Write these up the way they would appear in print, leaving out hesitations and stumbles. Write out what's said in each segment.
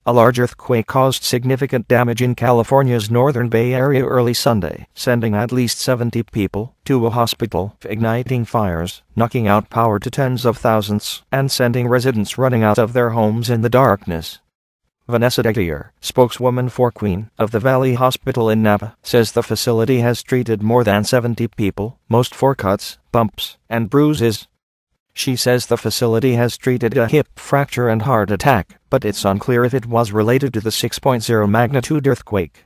A large earthquake caused significant damage in California's northern Bay Area early Sunday, sending at least 70 people to a hospital, igniting fires, knocking out power to tens of thousands, and sending residents running out of their homes in the darkness. Vanessa DeGier, spokeswoman for Queen of the Valley Hospital in Napa, says the facility has treated more than 70 people, most for cuts, bumps, and bruises. She says the facility has treated a hip fracture and heart attack, but it's unclear if it was related to the 6.0 magnitude earthquake.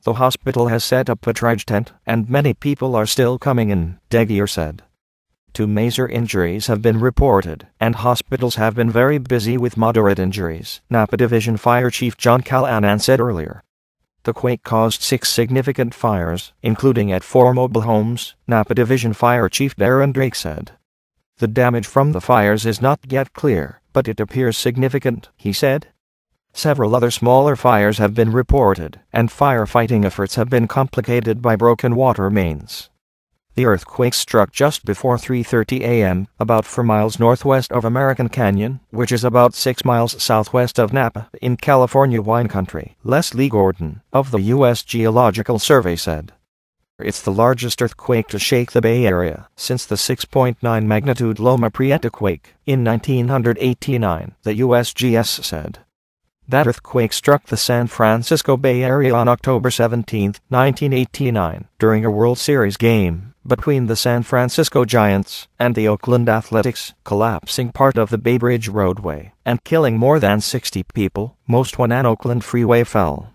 The hospital has set up a triage tent, and many people are still coming in, DeGier said. 2 major injuries have been reported, and hospitals have been very busy with moderate injuries, Napa Division Fire Chief John Callanan said earlier. The quake caused 6 significant fires, including at 4 mobile homes, Napa Division Fire Chief Darren said. The damage from the fires is not yet clear, but it appears significant, he said. Several other smaller fires have been reported, and firefighting efforts have been complicated by broken water mains. The earthquake struck just before 3:30 a.m., about 4 miles northwest of American Canyon, which is about 6 miles southwest of Napa, in California wine country, Leslie Gordon, of the U.S. Geological Survey said. It's the largest earthquake to shake the Bay Area since the 6.9 magnitude Loma Prieta quake in 1989, the USGS said. That earthquake struck the San Francisco Bay Area on October 17, 1989, during a World Series game between the San Francisco Giants and the Oakland Athletics, collapsing part of the Bay Bridge roadway and killing more than 60 people, most when an Oakland freeway fell.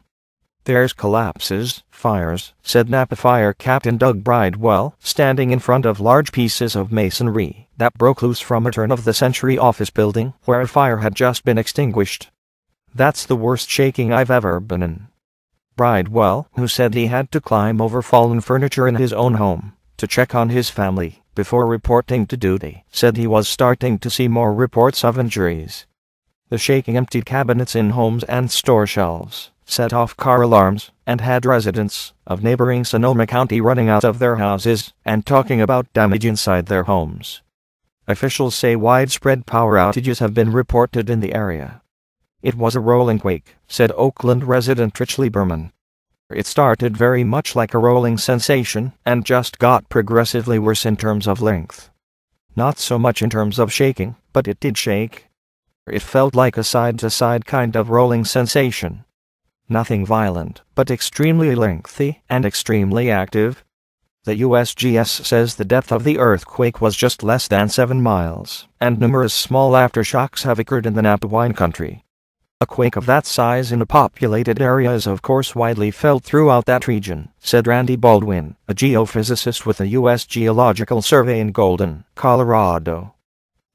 There's collapses, fires, said Napa Fire Captain Doug Bridewell, standing in front of large pieces of masonry that broke loose from a turn-of-the-century office building where a fire had just been extinguished. That's the worst shaking I've ever been in. Bridewell, who said he had to climb over fallen furniture in his own home to check on his family before reporting to duty, said he was starting to see more reports of injuries. The shaking emptied cabinets in homes and store shelves, set off car alarms, and had residents of neighboring Sonoma County running out of their houses and talking about damage inside their homes. Officials say widespread power outages have been reported in the area. It was a rolling quake, said Oakland resident Rich Lieberman. It started very much like a rolling sensation and just got progressively worse in terms of length. Not so much in terms of shaking, but it did shake. It felt like a side-to-side kind of rolling sensation. Nothing violent, but extremely lengthy and extremely active. The USGS says the depth of the earthquake was just less than 7 miles, and numerous small aftershocks have occurred in the Napa wine country. A quake of that size in a populated area is of course widely felt throughout that region, said Randy Baldwin, a geophysicist with the U.S. Geological Survey in Golden, Colorado.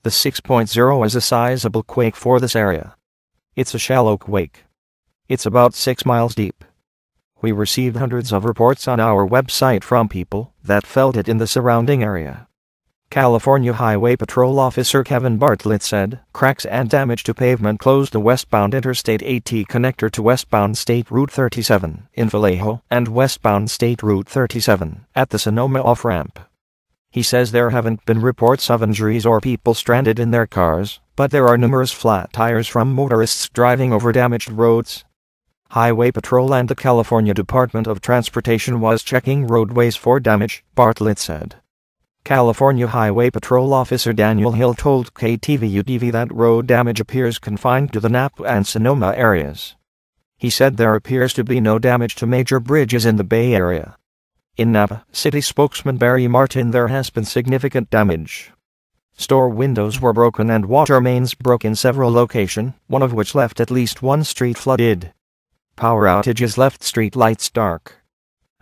The 6.0 is a sizable quake for this area. It's a shallow quake. It's about 6 miles deep. We received hundreds of reports on our website from people that felt it in the surrounding area. California Highway Patrol Officer Kevin Bartlett said, cracks and damage to pavement closed the westbound Interstate 80 connector to westbound State Route 37 in Vallejo and westbound State Route 37 at the Sonoma off-ramp. He says there haven't been reports of injuries or people stranded in their cars, but there are numerous flat tires from motorists driving over damaged roads. Highway Patrol and the California Department of Transportation was checking roadways for damage, Bartlett said. California Highway Patrol Officer Daniel Hill told KTVU-TV that road damage appears confined to the Napa and Sonoma areas. He said there appears to be no damage to major bridges in the Bay Area. In Napa, city spokesman Barry Martin, there has been significant damage. Store windows were broken and water mains broke in several locations, one of which left at least one street flooded. Power outages left street lights dark.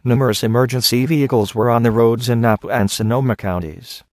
Numerous emergency vehicles were on the roads in Napa and Sonoma counties.